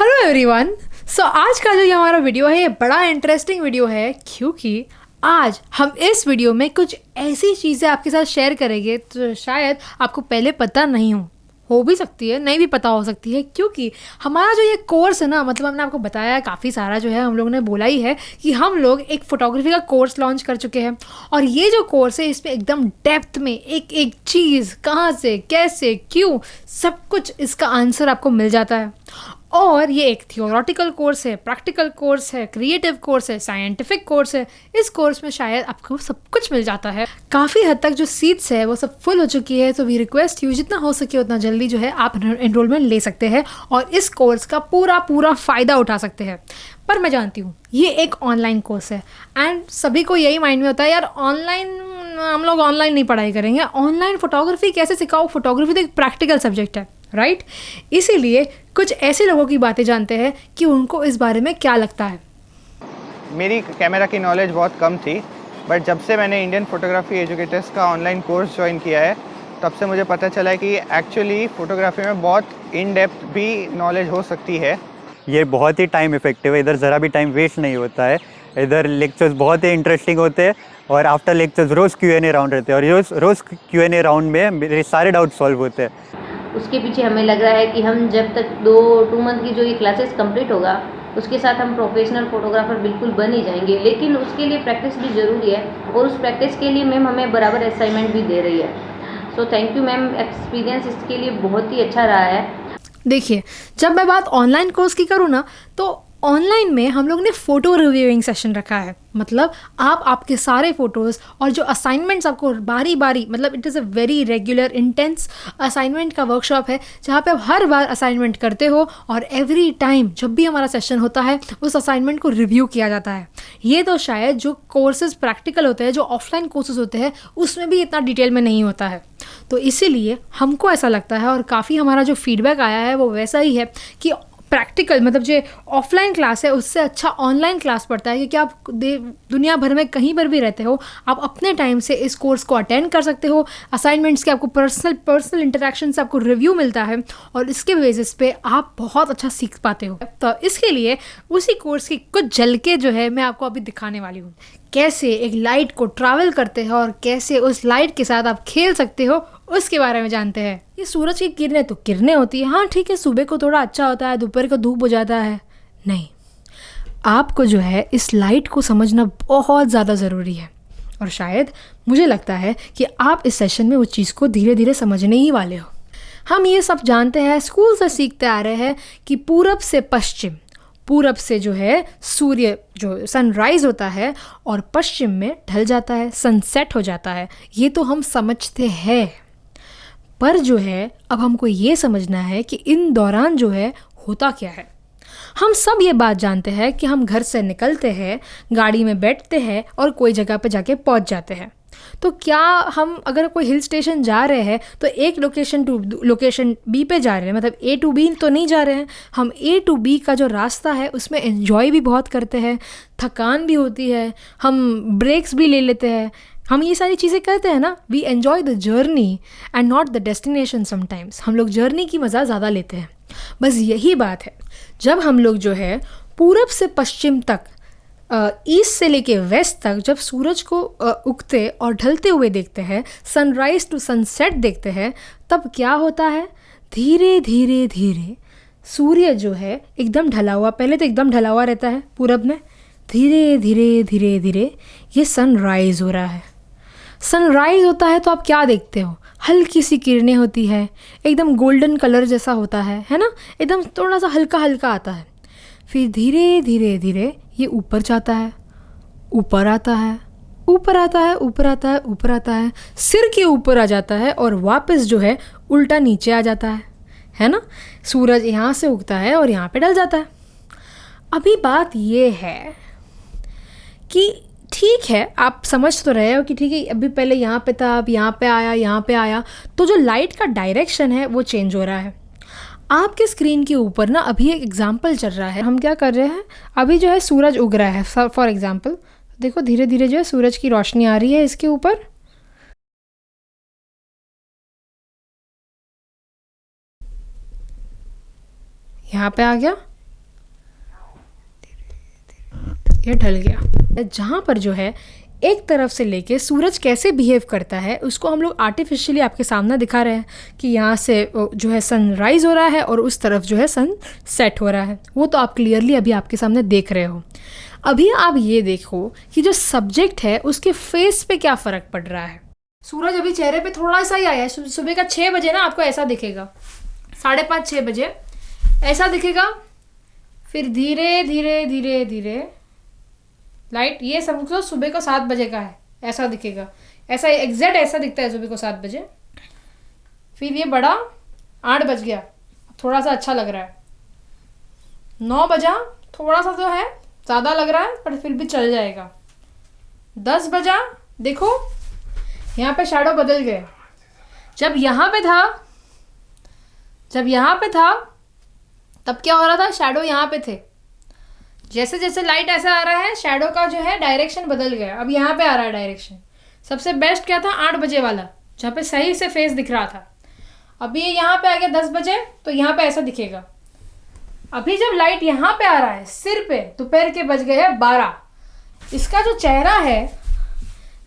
Hello everyone. सो आज का जो ये हमारा वीडियो है ये बड़ा इंटरेस्टिंग वीडियो है, क्योंकि आज हम इस वीडियो में कुछ ऐसी चीज़ें आपके साथ शेयर करेंगे तो शायद आपको पहले पता नहीं हो भी सकती है, नहीं भी पता हो सकती है, क्योंकि हमारा जो ये कोर्स है ना, मतलब हमने आपको बताया है काफ़ी सारा जो है हम लोगों ने बोला ही है कि हम लोग एक फ़ोटोग्राफी का कोर्स लॉन्च कर चुके हैं। और ये जो कोर्स है इसमें एकदम डेप्थ में एक एक चीज़ कहाँ से कैसे क्यों सब कुछ इसका आंसर आपको मिल जाता है। और ये एक थियोरेटिकल कोर्स है, प्रैक्टिकल कोर्स है, क्रिएटिव कोर्स है, साइंटिफिक कोर्स है। इस कोर्स में शायद आपको सब कुछ मिल जाता है। काफ़ी हद तक जो सीट्स है वो सब फुल हो चुकी है, तो वी रिक्वेस्ट यू जितना हो सके उतना जल्दी जो है आप एनरोलमेंट ले सकते हैं और इस कोर्स का पूरा फ़ायदा उठा सकते हैं। पर मैं जानती हूँ ये एक ऑनलाइन कोर्स है एंड सभी को यही माइंड में होता है, यार ऑनलाइन हम लोग ऑनलाइन नहीं पढ़ाई करेंगे, ऑनलाइन फोटोग्राफी कैसे सिखाओ। फोटोग्राफी तो एक प्रैक्टिकल सब्जेक्ट है, राइट? इसीलिए कुछ ऐसे लोगों की बातें जानते हैं कि उनको इस बारे में क्या लगता है। मेरी कैमरा की नॉलेज बहुत कम थी, बट जब से मैंने इंडियन फोटोग्राफी एजुकेटर्स का ऑनलाइन कोर्स ज्वाइन किया है तब से मुझे पता चला है कि एक्चुअली फ़ोटोग्राफी में बहुत इन डेप्थ भी नॉलेज हो सकती है। ये बहुत ही टाइम इफ़ेक्टिव है, इधर ज़रा भी टाइम वेस्ट नहीं होता है। इधर लेक्चर्स बहुत ही इंटरेस्टिंग होते हैं और आफ्टर लेक्चर्स रोज़ Q&A राउंड रहते हैं और रोज़ Q&A राउंड में मेरे सारे डाउट सॉल्व होते हैं। उसके पीछे हमें लग रहा है कि हम जब तक टू मंथ की जो ये क्लासेस कंप्लीट होगा उसके साथ हम प्रोफेशनल फोटोग्राफर बिल्कुल बन ही जाएंगे, लेकिन उसके लिए प्रैक्टिस भी ज़रूरी है और उस प्रैक्टिस के लिए मैम हमें बराबर असाइनमेंट भी दे रही है। So thank you ma'am, experience इसके लिए बहुत ही अच्छा रहा है। देखिए, जब मैं बात ऑनलाइन कोर्स की करूँ ना, तो ऑनलाइन में हम लोग ने फ़ोटो रिव्यूइंग सेशन रखा है। मतलब आप आपके सारे फ़ोटोज़ और जो असाइनमेंट्स आपको बारी बारी, मतलब it is a very regular intense assignment का वर्कशॉप है जहाँ पे आप हर बार असाइनमेंट करते हो और एवरी टाइम जब भी हमारा सेशन होता है उस असाइनमेंट को रिव्यू किया जाता है। ये तो शायद जो कोर्सेज़ प्रैक्टिकल होते हैं, जो ऑफलाइन कोर्सेज होते हैं, उसमें भी इतना डिटेल में नहीं होता है। तो इसीलिए हमको ऐसा लगता है और काफ़ी हमारा जो फीडबैक आया है वो वैसा ही है कि प्रैक्टिकल मतलब जो ऑफलाइन क्लास है उससे अच्छा ऑनलाइन क्लास पड़ता है, क्योंकि आप दुनिया भर में कहीं पर भी रहते हो आप अपने टाइम से इस कोर्स को अटेंड कर सकते हो। असाइनमेंट्स के आपको पर्सनल इंटरेक्शन से आपको रिव्यू मिलता है और इसके बेसिस पे आप बहुत अच्छा सीख पाते हो। तो इसके लिए उसी कोर्स की कुछ झलकें जो है मैं आपको अभी दिखाने वाली हूँ, कैसे एक लाइट को ट्रैवल करते हैं और कैसे उस लाइट के साथ आप खेल सकते हो उसके बारे में जानते हैं। ये सूरज की किरणें तो किरणें होती है, हाँ ठीक है, सुबह को थोड़ा अच्छा होता है, दोपहर को धूप हो जाता है। नहीं, आपको जो है इस लाइट को समझना बहुत ज़्यादा ज़रूरी है और शायद मुझे लगता है कि आप इस सेशन में उस चीज़ को धीरे धीरे समझने ही वाले हो। हम ये सब जानते हैं, स्कूल से सीखते आ रहे हैं कि पूरब से पश्चिम, पूरब से जो है सूर्य जो सनराइज़ होता है और पश्चिम में ढल जाता है, सनसेट हो जाता है। ये तो हम समझते हैं, पर जो है अब हमको ये समझना है कि इन दौरान जो है होता क्या है। हम सब ये बात जानते हैं कि हम घर से निकलते हैं, गाड़ी में बैठते हैं और कोई जगह पे जाके पहुंच जाते हैं। तो क्या हम अगर कोई हिल स्टेशन जा रहे हैं तो एक लोकेशन टू लोकेशन बी पे जा रहे हैं, मतलब A to B तो नहीं जा रहे हैं। हम A to B का जो रास्ता है उसमें एंजॉय भी बहुत करते हैं, थकान भी होती है, हम ब्रेक्स भी ले लेते हैं, हम ये सारी चीज़ें करते हैं ना। We enjoy the journey and not the destination. Sometimes हम लोग जर्नी की मज़ा ज़्यादा लेते हैं। बस यही बात है, जब हम लोग जो है पूरब से पश्चिम तक, ईस्ट से लेके वेस्ट तक जब सूरज को उगते और ढलते हुए देखते हैं, सनराइज़ टू सनसेट देखते हैं, तब क्या होता है, धीरे धीरे धीरे सूर्य जो है एकदम ढला हुआ, पहले तो एकदम ढला हुआ रहता है पूरब में, धीरे धीरे धीरे धीरे ये सनराइज़ हो रहा है। सनराइज़ होता है तो आप क्या देखते हो, हल्की सी किरणें होती है, एकदम गोल्डन कलर जैसा होता है ना, एकदम थोड़ा सा हल्का हल्का आता है। फिर धीरे धीरे धीरे ये ऊपर जाता है, ऊपर आता है, ऊपर आता है, ऊपर आता है, ऊपर आता है, सिर के ऊपर आ जाता है और वापस जो है उल्टा नीचे आ जाता है ना। सूरज यहाँ से उगता है और यहाँ पे ढल जाता है। अभी बात ये है कि ठीक है, आप समझ तो रहे हो कि ठीक है अभी पहले यहाँ पे था, अब यहाँ पे आया, यहाँ पे आया, तो जो लाइट का डायरेक्शन है वो चेंज हो रहा है। आपके स्क्रीन के ऊपर ना अभी एक एग्जांपल चल रहा है। हम क्या कर रहे हैं, अभी जो है सूरज उग रहा है फॉर एग्जांपल, देखो धीरे धीरे जो है सूरज की रोशनी आ रही है इसके ऊपर। यहाँ पे आ गया, ये ढल गया। जहाँ पर जो है एक तरफ से लेके सूरज कैसे बिहेव करता है उसको हम लोग आर्टिफिशियली आपके सामने दिखा रहे हैं कि यहाँ से जो है सनराइज़ हो रहा है और उस तरफ जो है सन सेट हो रहा है। वो तो आप क्लियरली अभी आपके सामने देख रहे हो। अभी आप ये देखो कि जो सब्जेक्ट है उसके फेस पे क्या फ़र्क पड़ रहा है। सूरज अभी चेहरे पे थोड़ा सा ही आया है। सुबह का 6 बजे ना आपको ऐसा दिखेगा, 5:30-6 बजे ऐसा दिखेगा। फिर धीरे धीरे धीरे धीरे लाइट, ये समझो सुबह को 7 बजे का है, ऐसा दिखेगा। ऐसा एग्जैक्ट ऐसा दिखता है सुबह को 7 बजे। फिर ये बड़ा 8 बज गया, थोड़ा सा अच्छा लग रहा है। 9 बजा, थोड़ा सा जो है ज़्यादा लग रहा है पर फिर भी चल जाएगा। 10 बजा, देखो यहाँ पे शैडो बदल गए। जब यहाँ पे था तब क्या हो रहा था, शैडो यहाँ पे थे। जैसे जैसे लाइट ऐसा आ रहा है शैडो का जो है डायरेक्शन बदल गया, अब यहाँ पे आ रहा है डायरेक्शन। सबसे बेस्ट क्या था 8 बजे वाला, जहाँ पे सही से फेस दिख रहा था। अभी ये यहाँ पे आ गया 10 बजे, तो यहाँ पे ऐसा दिखेगा। अभी जब लाइट यहाँ पे आ रहा है सिर पे, दोपहर के बज गए हैं 12। इसका जो चेहरा है,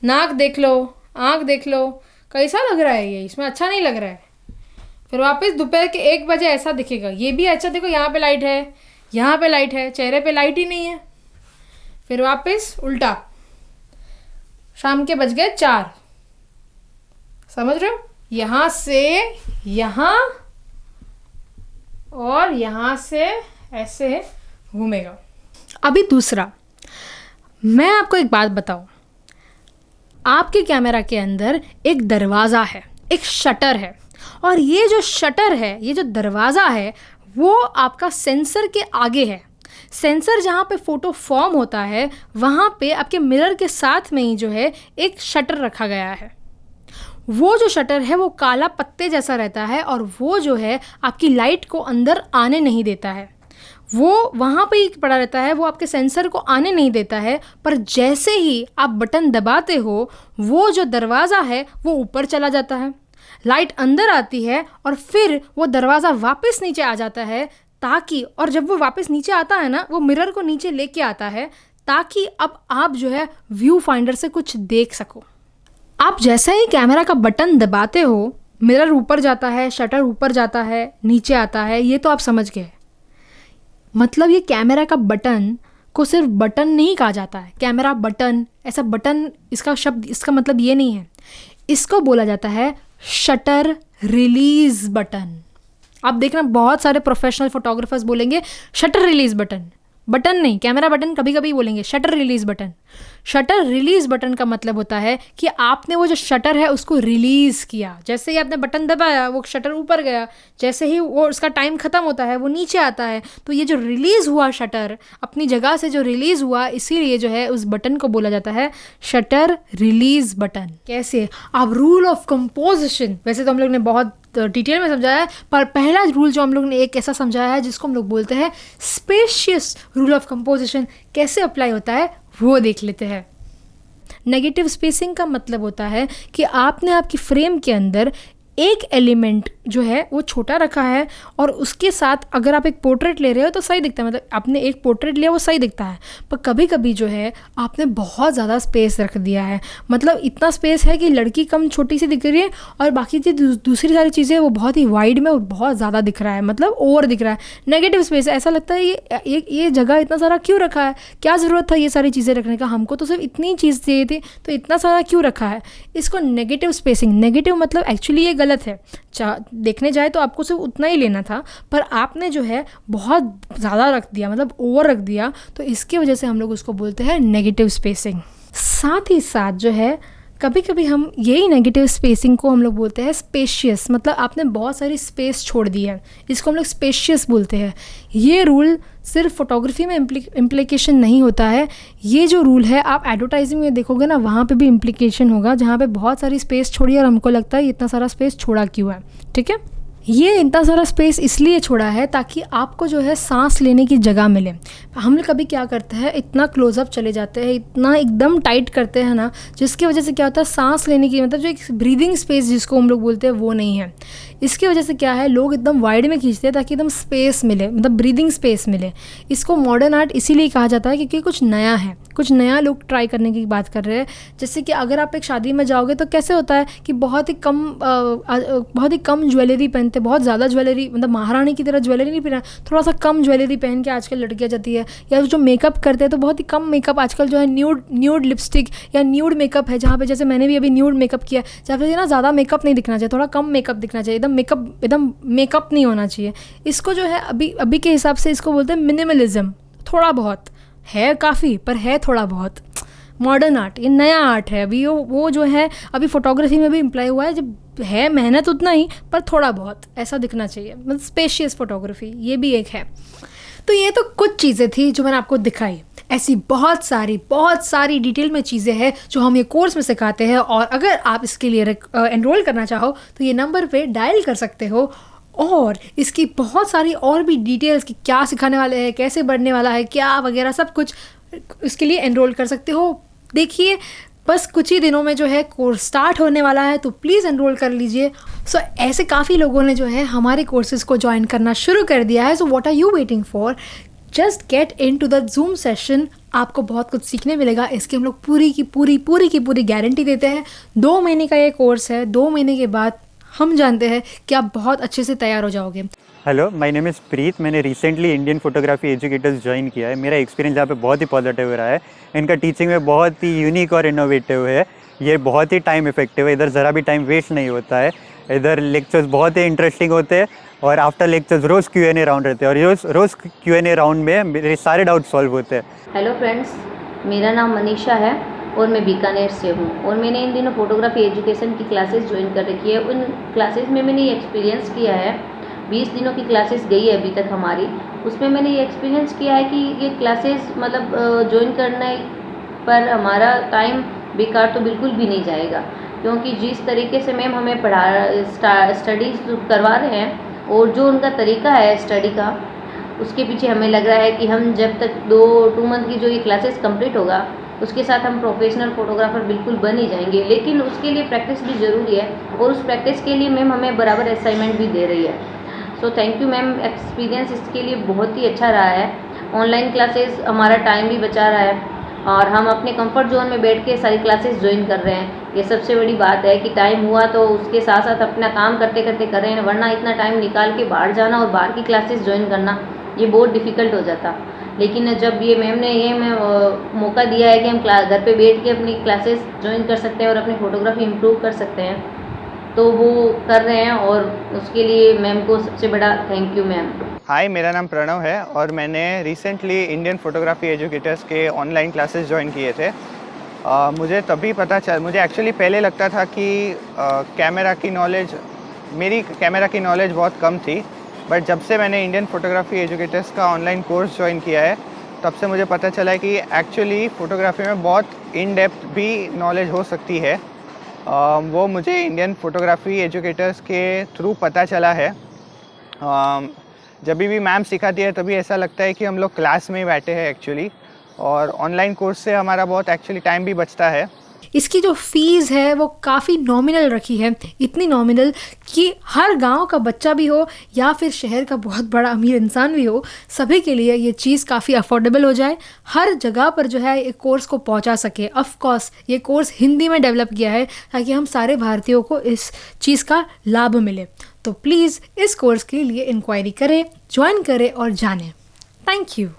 नाक देख लो, आँख देख लो, कैसा लग रहा है ये, इसमें अच्छा नहीं लग रहा है। फिर वापस दोपहर के 1 बजे ऐसा दिखेगा। ये भी अच्छा, देखो यहाँ पे लाइट है, यहाँ पे लाइट है, चेहरे पे लाइट ही नहीं है। फिर वापस उल्टा, शाम के बज गए 4। समझ रहे हो, यहाँ से यहाँ और यहाँ से ऐसे घूमेगा। अभी दूसरा, मैं आपको एक बात बताऊँ। आपके कैमरा के अंदर एक दरवाज़ा है, एक शटर है, और ये जो शटर है, ये जो दरवाज़ा है, वो आपका सेंसर के आगे है। सेंसर जहाँ पे फ़ोटो फॉर्म होता है वहाँ पे आपके मिरर के साथ में ही जो है एक शटर रखा गया है। वो जो शटर है वो काला पत्ते जैसा रहता है और वो जो है आपकी लाइट को अंदर आने नहीं देता है। वो वहाँ पे ही पड़ा रहता है, वो आपके सेंसर को आने नहीं देता है। पर जैसे ही आप बटन दबाते हो वो जो दरवाज़ा है वो ऊपर चला जाता है, लाइट अंदर आती है और फिर वो दरवाज़ा वापस नीचे आ जाता है, ताकि, और जब वो वापस नीचे आता है ना, वो मिरर को नीचे लेके आता है ताकि अब आप जो है व्यू फाइंडर से कुछ देख सको। आप जैसे ही कैमरा का बटन दबाते हो मिरर ऊपर जाता है, शटर ऊपर जाता है, नीचे आता है, ये तो आप समझ गए। मतलब ये कैमरा का बटन को सिर्फ बटन नहीं कहा जाता है। कैमरा बटन, ऐसा बटन इसका शब्द, इसका मतलब ये नहीं है। इसको बोला जाता है शटर रिलीज़ बटन। आप देखना बहुत सारे प्रोफेशनल फोटोग्राफर्स बोलेंगे शटर रिलीज़ बटन, बटन नहीं, कैमरा बटन कभी कभी बोलेंगे, shutter release button. Shutter release button का मतलब होता है कि आपने वो जो शटर है उसको रिलीज़ किया। जैसे ही आपने बटन दबाया वो शटर ऊपर गया, जैसे ही वो उसका टाइम ख़त्म होता है वो नीचे आता है। तो ये जो रिलीज़ हुआ शटर, अपनी जगह से जो रिलीज़ हुआ, इसीलिए जो है उस बटन को बोला जाता है शटर रिलीज़ बटन। कैसे आप रूल ऑफ कंपोजिशन, वैसे तो हम लोग ने बहुत डिटेल में समझाया है, पर पहला रूल जो हम लोग ने एक ऐसा समझाया है जिसको हम लोग बोलते हैं स्पेशियस रूल ऑफ कंपोजिशन, कैसे अप्लाई होता है वो देख लेते हैं। नेगेटिव स्पेसिंग का मतलब होता है कि आपने आपकी फ्रेम के अंदर एक एलिमेंट जो है वो छोटा रखा है और उसके साथ अगर आप एक पोर्ट्रेट ले रहे हो तो सही दिखता है, मतलब आपने एक पोर्ट्रेट लिया वो सही दिखता है। पर कभी कभी जो है आपने बहुत ज़्यादा स्पेस रख दिया है, मतलब इतना स्पेस है कि लड़की कम छोटी सी दिख रही है और बाकी दूसरी सारी चीज़ें वो बहुत ही वाइड में और बहुत ज़्यादा दिख रहा है, मतलब ओवर दिख रहा है। नेगेटिव स्पेस, ऐसा लगता है ये जगह इतना सारा क्यों रखा है, क्या ज़रूरत था ये सारी चीज़ें रखने का, हमको तो सिर्फ इतनी चीज़ चाहिए थी तो इतना सारा क्यों रखा है। इसको नेगेटिव स्पेसिंग, नेगेटिव मतलब एक्चुअली ये गलत है, देखने जाए तो आपको सिर्फ उतना ही लेना था, पर आपने जो है बहुत ज़्यादा रख दिया, मतलब ओवर रख दिया, तो इसकी वजह से हम लोग उसको बोलते हैं नेगेटिव स्पेसिंग। साथ ही साथ जो है कभी कभी हम यही नेगेटिव स्पेसिंग को हम लोग बोलते हैं स्पेशियस, मतलब आपने बहुत सारी स्पेस छोड़ दी है, इसको हम लोग स्पेशियस बोलते हैं। ये रूल सिर्फ फोटोग्राफी में इम्प्लीकेशन नहीं होता है, ये जो रूल है आप एडवर्टाइजिंग में देखोगे ना, वहाँ पे भी इम्प्लीकेशन होगा, जहाँ पे बहुत सारी स्पेस छोड़ी और हमको लगता है इतना सारा स्पेस छोड़ा क्यों है। ठीक है, ये इतना सारा स्पेस इसलिए छोड़ा है ताकि आपको जो है सांस लेने की जगह मिले। हम लोग कभी क्या करते हैं, इतना क्लोज़अप चले जाते हैं, इतना एकदम टाइट करते हैं ना, जिसकी वजह से क्या होता है, सांस लेने की मतलब जो एक ब्रीदिंग स्पेस जिसको हम लोग बोलते हैं वो नहीं है। इसकी वजह से क्या है, लोग एकदम वाइड में खींचते हैं ताकि एकदम स्पेस मिले, मतलब ब्रीदिंग स्पेस मिले। इसको मॉडर्न आर्ट इसीलिए कहा जाता है क्योंकि कुछ नया है, कुछ नया लोग ट्राई करने की बात कर रहे हैं। जैसे कि अगर आप एक शादी में जाओगे तो कैसे होता है कि बहुत ही कम ज्वेलरी पहनते, बहुत ज़्यादा ज्वेलरी, मतलब महारानी की तरह ज्वेलरी नहीं पहना, थोड़ा सा कम ज्वेलरी पहन के आजकल लड़कियाँ जाती है। या जो मेकअप करते हैं तो बहुत ही कम मेकअप, आजकल जो है न्यूड लिपस्टिक या न्यूड मेकअप है, जहाँ पे जैसे मैंने भी अभी न्यूड मेकअप किया, जहाँ पे ना ज़्यादा मेकअप नहीं दिखना चाहिए, थोड़ा कम मेकअप दिखना चाहिए, एकदम मेकअप नहीं होना चाहिए। इसको जो है अभी के हिसाब से इसको बोलते हैं मिनिमलिज्म। थोड़ा बहुत है, काफ़ी पर है थोड़ा बहुत। मॉडर्न आर्ट, ये नया आर्ट है अभी, वो जो है अभी फोटोग्राफी में भी इम्प्लाई हुआ है, जब है मेहनत उतना ही पर थोड़ा बहुत ऐसा दिखना चाहिए, मतलब स्पेशियस फोटोग्राफी, ये भी एक है। तो ये तो कुछ चीज़ें थी जो मैंने आपको दिखाई। ऐसी बहुत सारी डिटेल में चीज़ें हैं जो हम ये कोर्स में सिखाते हैं, और अगर आप इसके लिए एनरोल करना चाहो तो ये नंबर पे डायल कर सकते हो, और इसकी बहुत सारी और भी डिटेल्स कि क्या सिखाने वाले हैं, कैसे बढ़ने वाला है, क्या वगैरह सब कुछ, इसके लिए एनरोल कर सकते हो। देखिए बस कुछ ही दिनों में जो है कोर्स स्टार्ट होने वाला है, तो प्लीज़ एनरोल कर लीजिए। सो ऐसे काफ़ी लोगों ने जो है हमारे कोर्सेज़ को ज्वाइन करना शुरू कर दिया है। So what are you waiting for, just get into the Zoom session. आपको बहुत कुछ सीखने मिलेगा, इसकी हम लोग पूरी की पूरी गारंटी देते हैं। 2 महीने का ये कोर्स है, 2 महीने के बाद हम जानते हैं कि आप बहुत अच्छे से तैयार हो जाओगे। हेलो, माय नेम इज़ प्रीत। मैंने recently Indian photography educators join किया है। मेरा एक्सपीरियंस यहाँ पे बहुत ही पॉजिटिव रहा है। इनका टीचिंग में बहुत ही यूनिक और इनोवेटिव है। ये बहुत ही टाइम इफेक्टिव है, इधर ज़रा भी टाइम वेस्ट नहीं होता है। इधर लेक्चर्स बहुत ही इंटरेस्टिंग होते हैं, और आफ्टर लेक्चर्स रोज़ Q&A राउंड रहते हैं, और रोज़ Q&A राउंड में मेरे सारे डाउट सॉल्व होते हैं। हेलो फ्रेंड्स, मेरा नाम मनीषा है और मैं बीकानेर से हूँ, और मैंने इन दिनों फोटोग्राफी एजुकेशन की क्लासेस ज्वाइन कर रखी है। उन क्लासेस में मैंने ये एक्सपीरियंस किया है, 20 दिनों की क्लासेस गई है अभी तक हमारी। उसमें मैंने ये एक्सपीरियंस किया है कि ये क्लासेस मतलब ज्वाइन करने पर हमारा टाइम बेकार तो बिल्कुल भी नहीं जाएगा, क्योंकि जिस तरीके से मैम हमें स्टडीज़ करवा रहे हैं और जो उनका तरीका है स्टडी का, उसके पीछे हमें लग रहा है कि हम जब तक 2 मंथ की जो ये क्लासेस कंप्लीट होगा, उसके साथ हम प्रोफेशनल फोटोग्राफर बिल्कुल बन ही जाएंगे। लेकिन उसके लिए प्रैक्टिस भी ज़रूरी है, और उस प्रैक्टिस के लिए मैम हमें बराबर असाइनमेंट भी दे रही है। So thank you ma'am, experience इसके लिए बहुत ही अच्छा रहा है। ऑनलाइन क्लासेस हमारा टाइम भी बचा रहा है, और हम अपने कंफर्ट जोन में बैठ के सारी क्लासेस ज्वाइन कर रहे हैं। ये सबसे बड़ी बात है कि टाइम हुआ तो उसके साथ साथ अपना काम करते करते कर रहे हैं, वरना इतना टाइम निकाल के बाहर जाना और बाहर की क्लासेस ज्वाइन करना ये बहुत डिफ़िकल्ट हो जाता। लेकिन जब ये मैम ने ये मौका दिया है कि हम घर पे बैठ के अपनी क्लासेस ज्वाइन कर सकते हैं और अपनी फ़ोटोग्राफी इम्प्रूव कर सकते हैं, तो वो कर रहे हैं, और उसके लिए मैम को सबसे बड़ा थैंक यू मैम। हाय, मेरा नाम प्रणव है, और मैंने रिसेंटली इंडियन फोटोग्राफी एजुकेटर्स के ऑनलाइन क्लासेस ज्वाइन किए थे। मुझे तभी पता चल, मुझे एक्चुअली पहले लगता था कि मेरी कैमरा की नॉलेज बहुत कम थी, बट जब से मैंने इंडियन फोटोग्राफी एजुकेटर्स का ऑनलाइन कोर्स ज्वाइन किया है, तब से मुझे पता चला है कि एक्चुअली फ़ोटोग्राफी में बहुत इन डेप्थ भी नॉलेज हो सकती है। वो मुझे इंडियन फोटोग्राफी एजुकेटर्स के थ्रू पता चला है। जब भी मैम सिखाती है तभी ऐसा लगता है कि हम लोग क्लास में ही बैठे हैं एक्चुअली, और ऑनलाइन कोर्स से हमारा बहुत एक्चुअली टाइम भी बचता है। इसकी जो फ़ीस है वो काफ़ी नॉमिनल रखी है, इतनी नॉमिनल कि हर गांव का बच्चा भी हो या फिर शहर का बहुत बड़ा अमीर इंसान भी हो, सभी के लिए ये चीज़ काफ़ी अफोर्डेबल हो जाए, हर जगह पर जो है एक कोर्स को पहुंचा सके। ऑफ कोर्स ये कोर्स हिंदी में डेवलप किया है ताकि हम सारे भारतीयों को इस चीज़ का लाभ मिले। तो प्लीज़ इस कोर्स के लिए इंक्वायरी करें, ज्वाइन करें और जानें। Thank you.